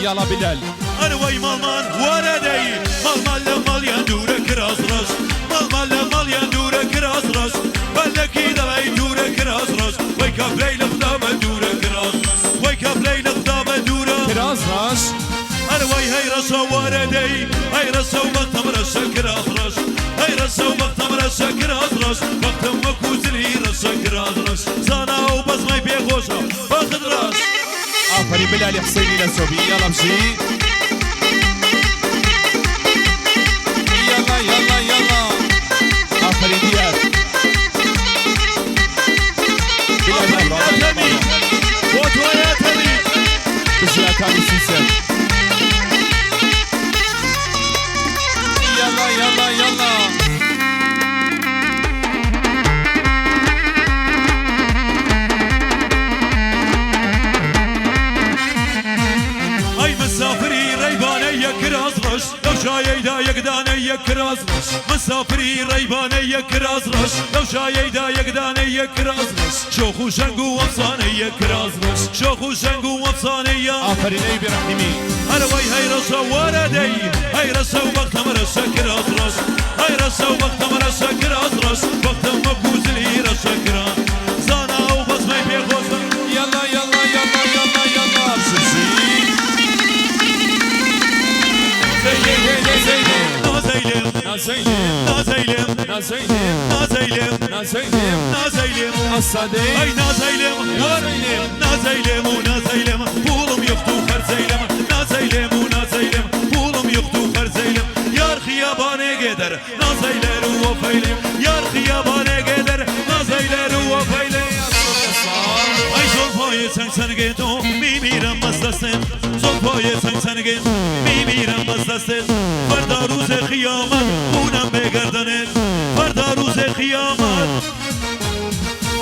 يلا بلال انا وي مالمان وردي مال لمال يندورك راس راس مال لمال يندورك راس راس بلكي دلي دورك راس راس ويك اب ليل خدام دورك راس ويك اب ليل خدام دورك راس راس انا وي هي راسا وردي هي راسا وقتم راسك راس راس هي راسا وقتم راسك راس راس وقتم مكوزلي راسك راس راس زانا وبس ما بيخوشا باخد راس آفرین بلال حسینی لسوبی يلا بجي يلا يلا يلا آفرین دياب بلال تمي وتويا تمي بجي أكاني سيسن يلا يلا يلا مسافري ريباني كرازرش لو شايدا يقداني كرازرش مسافري ريباني كرازرش لو شايدا يقداني كرازرش شوخو شنقو وفصاني كرازرش شوخو شنقو وفصاني آفرین ای برحیمی انا وي هاي رسا وردي هاي رسا وقت مرسا كرازرش هاي رسا وقت مرسا كرازرش وقت مبوز لي رسا كراز زانا وبس ما يبيخوز يلا يلا يلا يلا يلا بجي نازيلم نازيلم نازيلم نازيلم نازيلم نازيلم نازيلم الصديق اي نازيلم نازيلم ونازيلم بولم يختو خرزيلم نازيلم ونازيلم بولم يختو خرزيلم يار خياباني قدر نازيلر وفيلم يار خياباني قدر نازيلر وفيلم اي زلفاي سن قيتو ميميرم مستسن زلفاي سن قيت ميميرم مستسن فردا روز خيامت بونم بگردنت فردا روز خيامت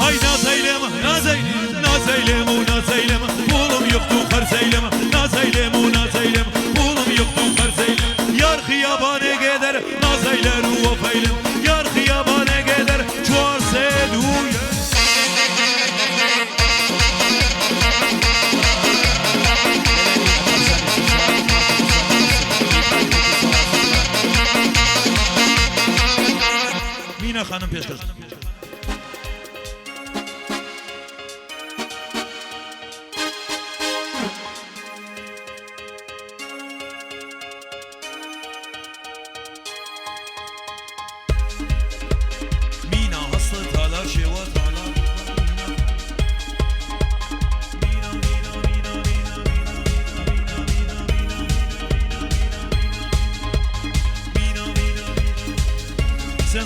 ay nazeylim nazeylim nazeylim nazeylim pulum yoktu harzeylim nazeylim nazeylim pulum yoktu harzeylim yar xiyabane gider nazeyler vefeylim yar xiyabane gider çuar seduye Mina hanım peşkaz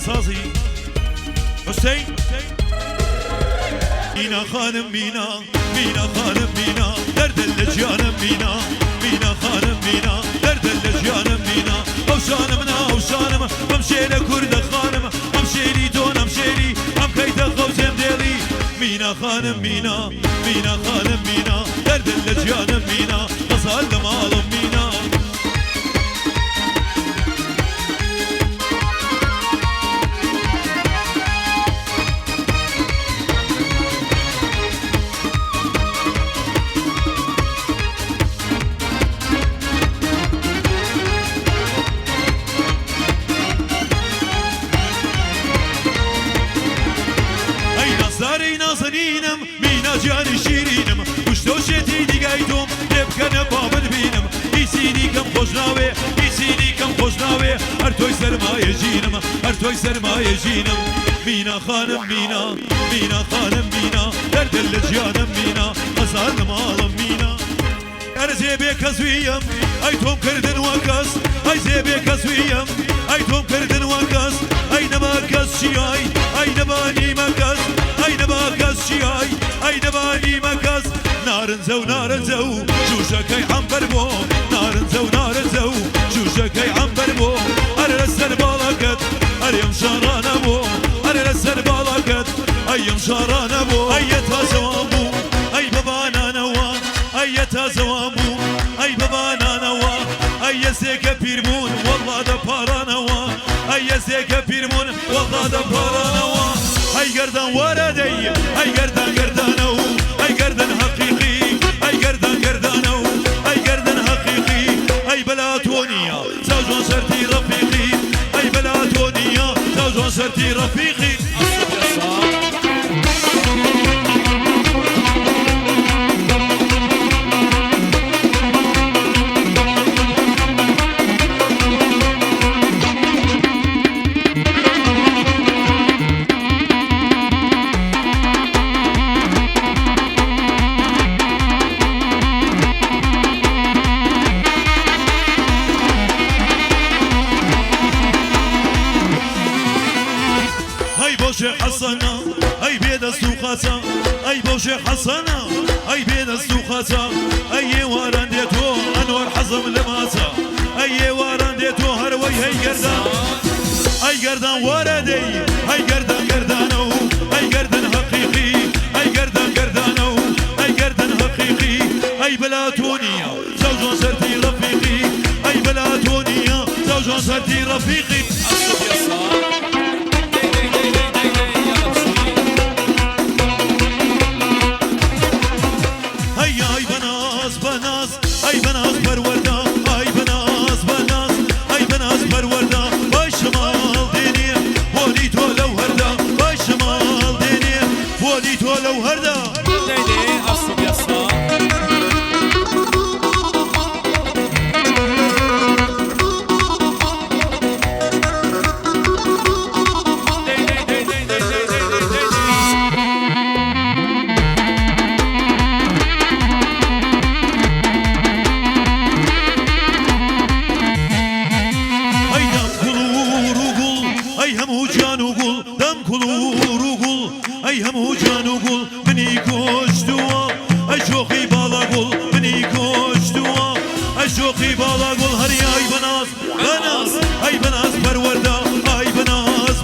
Sazı Hüseyin Mina hanım Mina Mina hanım Mina Derdelle canım Mina Mina hanım Mina Derdelle canım Mina Avşanım na avşanım Hamşehre kurda hanım Hamşehri don hamşehri Ham kayda kavzem deli Mina hanım Mina Mina hanım Mina Derdelle canım Mina Kazaldım alım Mina نازنینم مینا جان شیرینم پشتوشتی دیگایدم نبکنه بابد بینم ایسینی کم خوشناوه ایسینی کم خوشناوه هر توی سرمایه جینم هر توی سرمایه جینم مینا خانم مینا مینا خانم مینا در دل جانم مینا ازالم آلم مینا هر زیبه کسویم ای توم کردن وکس ای زیبه کسویم ای توم کردن وکس ای نما کس شیای ای نبانی مکس ای نما کس شیای ای نبانی مکس نارنزو نارنزو جوشکی عنبر بو نارنزو نارنزو جوشکی عنبر بو اره لسر بالاکت اریم شارانه بو اره لسر بالاکت ایم شارانه بو ایتا زوان بو ای بابانا نوا ایتا زوان بو ای بابانا نوا ای زیک پیرمون والله دا پارا نوا ای زیک پیرمون والله دا پارا نوا ای گردن وردی ای گردن گردنو ای گردن حقیقی ای گردن گردنو ای گردن حقیقی بلاتونية زوجون سرتي رفيقي أي بلاتونية زوجون سرتي رفيقي حسنا أي بيد السوقاسا أي بوشي حسنا أي بيد السوقاسا أي واران ديتو أنور حزم لماسا أي واران ديتو هروي هي قردان أي قردان واردي أي قردان قردانو أي قردان حقيقي أي قردان قردانو أي قردان حقيقي أي بلاتونية زوجون سرتي رفيقي أي بلاتونية زوجون سرتي رفيقي أي بناس بروردا أي بناس أي بناس بروردا بشمال ديني وليتو لو هردا بشمال ديني وليتو لو هردا ديني أصب يسا أي همو جانو قول مني كوشتوا أي شوقي بالا قول مني كوشتوا أي شوقي بالا قول هري أي بناس أي بناس بروردا أي بناس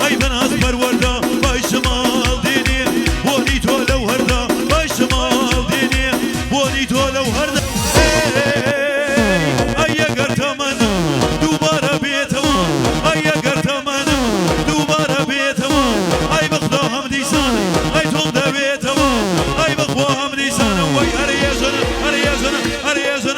أي بناس بروردا باي شمال ديني ونيتو لو هردا باي شمال ديني ونيتو لو هردا أي قرتمن دوباره بيتوا أي قرتمن دوباره بيتوا أي بخداهم ديسان أي تولد بيتوا أي بخواهم ديسان وي أريزن أريزن أريزن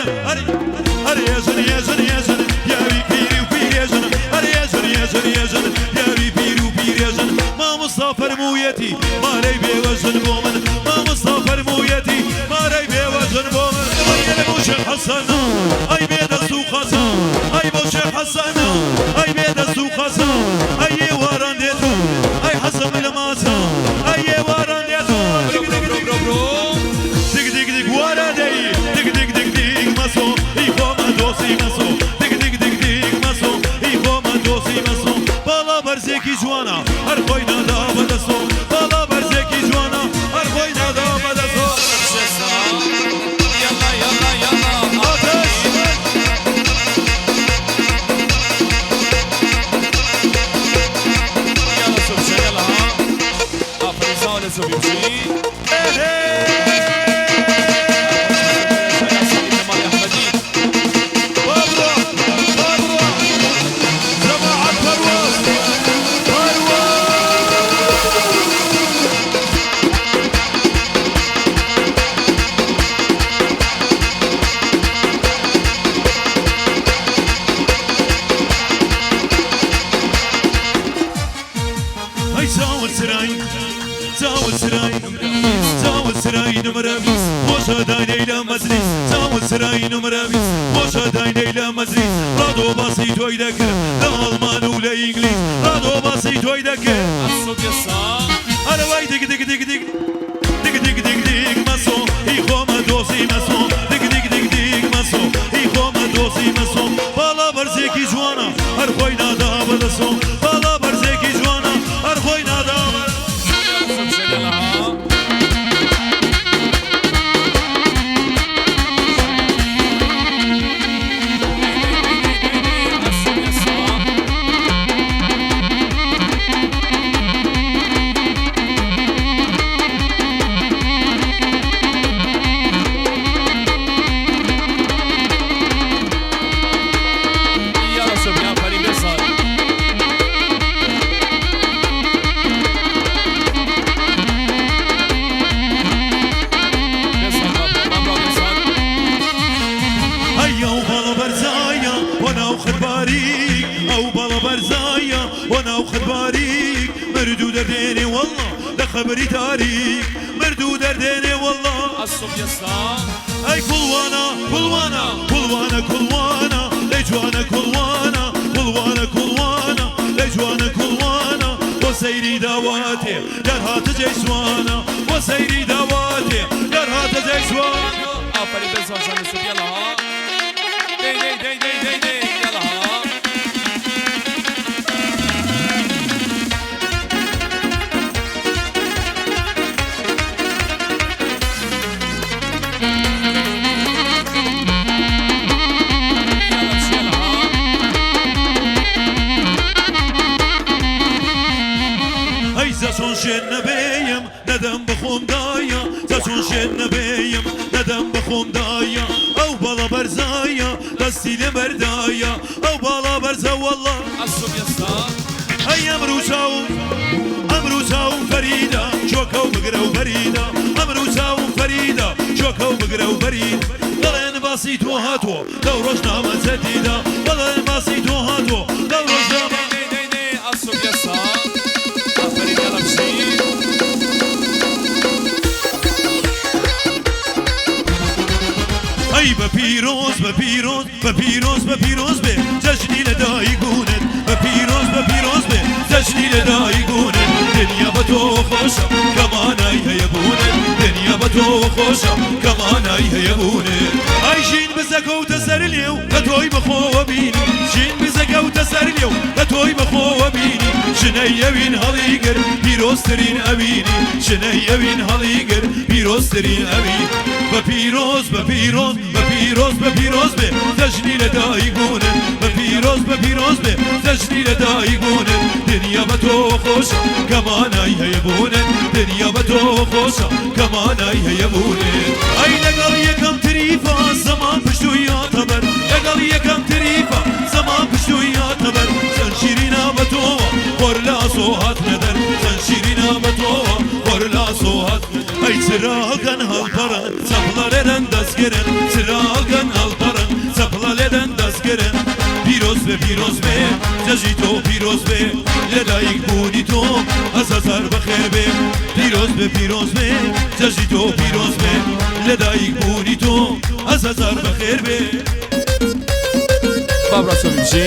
أريزن يزن يزن يا بيري وبيريزن أريزن يزن يزن يا بيري وبيريزن ما مصطفى مويتي ما لي بيوزن بومن ما مصطفى مويتي ما لي بيوزن بومن أي بوش حسن أي بيد السوق حسن أي بوش حسن أي بيد السوق حسن أي وران ديتو أي حسن لماسا أي وران ديتو دق دق دق ورا دي دق دق دق دق مسو إيخو ما دوسي مسو دق دق دق دق مسو إيخو ما دوسي مسو بالا برزيكي جوانا هر خوينا دا بدسو بالا برزيكي جوانا هر خوينا دا بدسو يلا يلا يلا يلا سوبشي يلا ها أفريزان سوبشي سراي نمرابيس وشا دايني لا مزريس رادو بسيط ويدك لا ألمان ولا إنجليز رادو بسيط ويدك الصوت يسا أنا واي دق دق دق دق دق دق دق دق مسو إيخو ما دوسي مسو دق دق دق دق مسو إيخو ما دوسي مسو بالا برزيكي جوانا هر خوينا دا بدسو بالا برزيكي جوانا هر خوينا دا وخد باریک مردو دردێنێ والله لە خەبەری تاریک مردو دردێنێ والله الصبح يسا ئەی کوڵوانە کوڵوانە کوڵوانە کوڵوانە لەی جوانە کوڵوانە کوڵوانە کوڵوانە لەی جوانە کوڵوانە بۆ سەیری داواتێ دەرهاتە جێی جوانە بۆ سەیری داواتێ دەرهاتە جێی جوانە آفرین بزن زن الصبح يلا ها دي دي دي دي دي دي يلا ها چون شن نبیم ندم بخوم دایا چون شن نبیم ندم بخوم دایا او بالا برزایا دستیل بردایا او بالا برزا والله الصبح يسا ای امرو چاوم فریدا چوکو بگرو فریدا امرو چاوم فریدا چوکو بگرو فرید دلن باسی تو هاتو دو روزنامه جدیدا دلن باسی تو هاتو دو روزنامه دي دي دي الصبح يسا آفرین يلا بشي ای بپیروز بپیروز بپیروز بپیروز به جشنی لدایگونت بپیروز بپیروز به جشنی لدایگونت دنیا با تو خوشم کمانای هیبونت دنیا با تو خوشم کمانای هیبونت ای شین بزگو تسرلیو لتوی بخو بینی شین بزگو تسرلیو لتوی بخو بینی شنیوین هلیگر پیروزترین اوینی شنیوین هلیگر پیروزترین اوینی بپیروز بپیروز بپیروز بپیروز به جشنی لدایگونه بپیروز بپیروز به جشنی لدایگونه دنیا با تو خوشم کمانای هیبونه دنیا با تو خوشم کمانای هیبونه ای لگل یکم تریفا زمان پشتو یاد بر لگل یکم تریفا زمان پشتو یاد بر سن شیرینا با تو خورلا سوهات ندر سن شیرینا با تو خورلا سوهات ای çıragan halpara saplareden dasgeren çıragan halpara saplareden dasgeren piroz be cajito piroz be ledayik bunito azazar bxer be piroz be cajito piroz be ledayik bunito azazar bxer be بابرا سومیچی